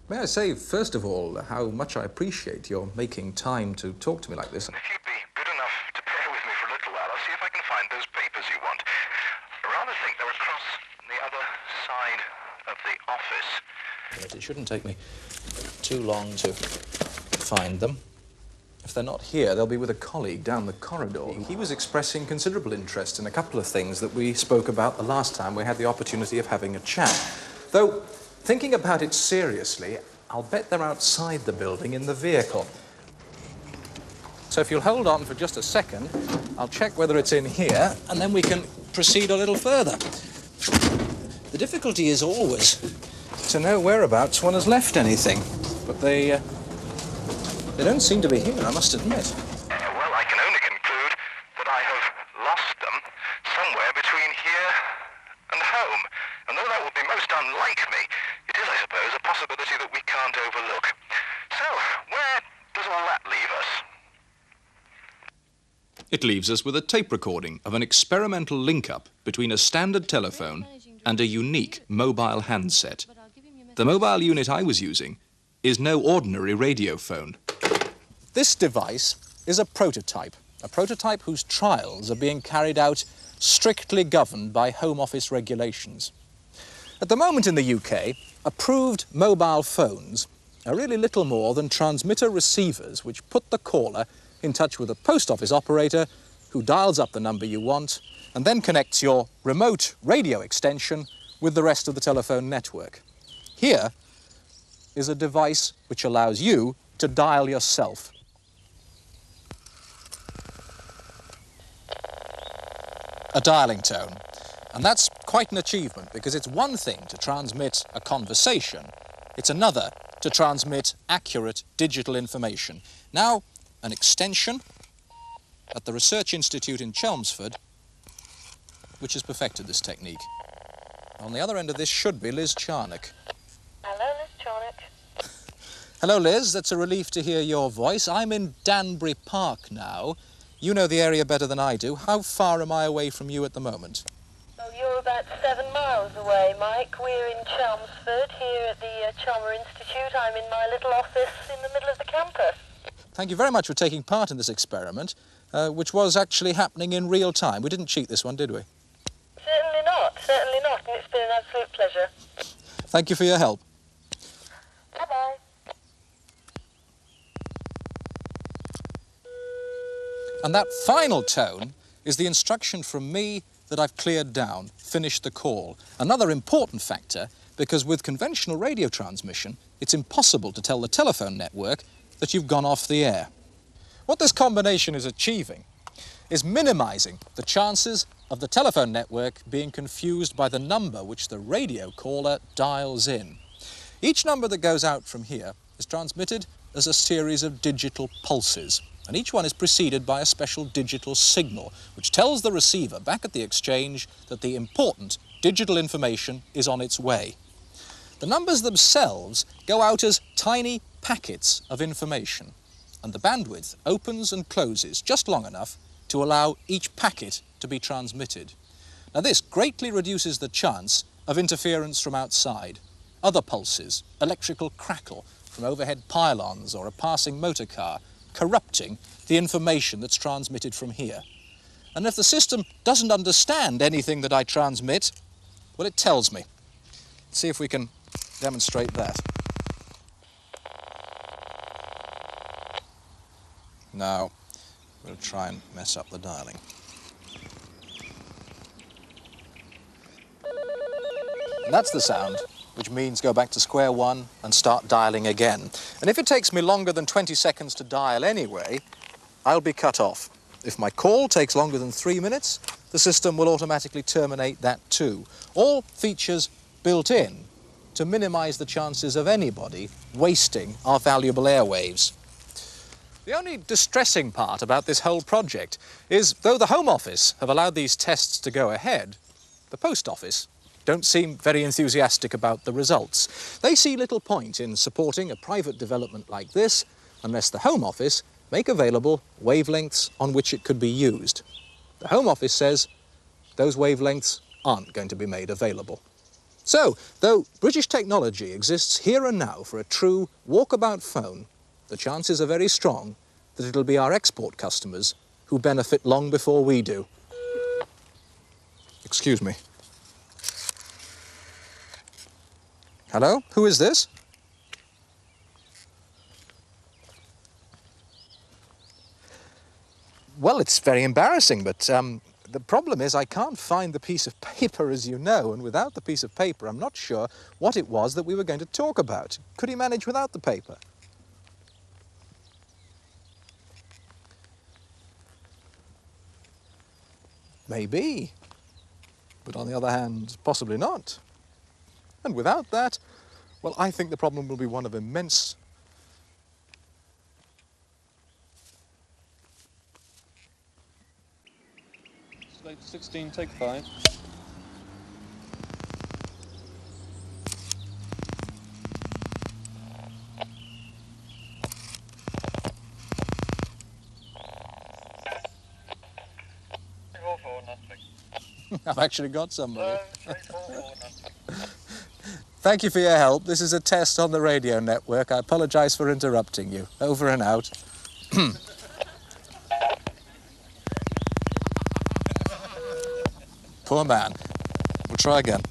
May I say, first of all, how much I appreciate your making time to talk to me like this. If you'd be good enough to bear with me for a little while, I'll see if I can find those papers you want. I rather think they're across the other side of the office. But it shouldn't take me too long to find them. If they're not here, they'll be with a colleague down the corridor. He was expressing considerable interest in a couple of things that we spoke about the last time we had the opportunity of having a chat. Though, thinking about it seriously, I'll bet they're outside the building in the vehicle. So if you'll hold on for just a second, I'll check whether it's in here, and then we can proceed a little further. The difficulty is always to know whereabouts one has left anything, but they don't seem to be here, I must admit. Well, I can only conclude that I have lost them somewhere between here and home. And though that would be most unlike me, it is, I suppose, a possibility that we can't overlook. So, where does all that leave us? It leaves us with a tape recording of an experimental link-up between a standard telephone and a unique mobile handset. The mobile unit I was using is no ordinary radio phone. This device is a prototype whose trials are being carried out strictly governed by Home Office regulations. At the moment in the UK, approved mobile phones are really little more than transmitter receivers which put the caller in touch with a post office operator who dials up the number you want and then connects your remote radio extension with the rest of the telephone network. Here is a device which allows you to dial yourself. A dialing tone. And that's quite an achievement because it's one thing to transmit a conversation, it's another to transmit accurate digital information. Now, an extension at the Research Institute in Chelmsford, which has perfected this technique. On the other end of this should be Liz Charnock. Hello, Liz Charnock. Hello, Liz. That's a relief to hear your voice. I'm in Danbury Park now. You know the area better than I do. How far am I away from you at the moment? Oh, you're about 7 miles away, Mike. We're in Chelmsford, here at the Chalmer Institute. I'm in my little office in the middle of the campus. Thank you very much for taking part in this experiment, which was actually happening in real time. We didn't cheat this one, did we? Certainly not, and it's been an absolute pleasure. Thank you for your help. Bye-bye. And that final tone is the instruction from me that I've cleared down, finished the call. Another important factor, because with conventional radio transmission, it's impossible to tell the telephone network that you've gone off the air. What this combination is achieving is minimizing the chances of the telephone network being confused by the number which the radio caller dials in. Each number that goes out from here is transmitted as a series of digital pulses, and each one is preceded by a special digital signal, which tells the receiver back at the exchange that the important digital information is on its way. The numbers themselves go out as tiny packets of information, and the bandwidth opens and closes just long enough to allow each packet to be transmitted. Now this greatly reduces the chance of interference from outside, other pulses, electrical crackle from overhead pylons or a passing motor car, corrupting the information that's transmitted from here. And if the system doesn't understand anything that I transmit, well, it tells me. Let's see if we can demonstrate that. Now, we'll try and mess up the dialing. And that's the sound, which means go back to square one and start dialing again. And if it takes me longer than 20 seconds to dial anyway, I'll be cut off. If my call takes longer than 3 minutes, the system will automatically terminate that too. All features built in to minimize the chances of anybody wasting our valuable airwaves. The only distressing part about this whole project is, though the Home Office have allowed these tests to go ahead, the Post Office don't seem very enthusiastic about the results. They see little point in supporting a private development like this unless the Home Office make available wavelengths on which it could be used. The Home Office says those wavelengths aren't going to be made available. So, though British technology exists here and now for a true walkabout phone, the chances are very strong that it'll be our export customers who benefit long before we do. Excuse me. Hello? Who is this? Well, it's very embarrassing, but the problem is I can't find the piece of paper, as you know, and without the piece of paper, I'm not sure what it was that we were going to talk about. Could he manage without the paper? Maybe. But on the other hand, possibly not. And without that, well, I think the problem will be one of immense... Slate 16, take 5. I've actually got somebody. Thank you for your help. This is a test on the radio network. I apologise for interrupting you. Over and out. Poor man. We'll try again.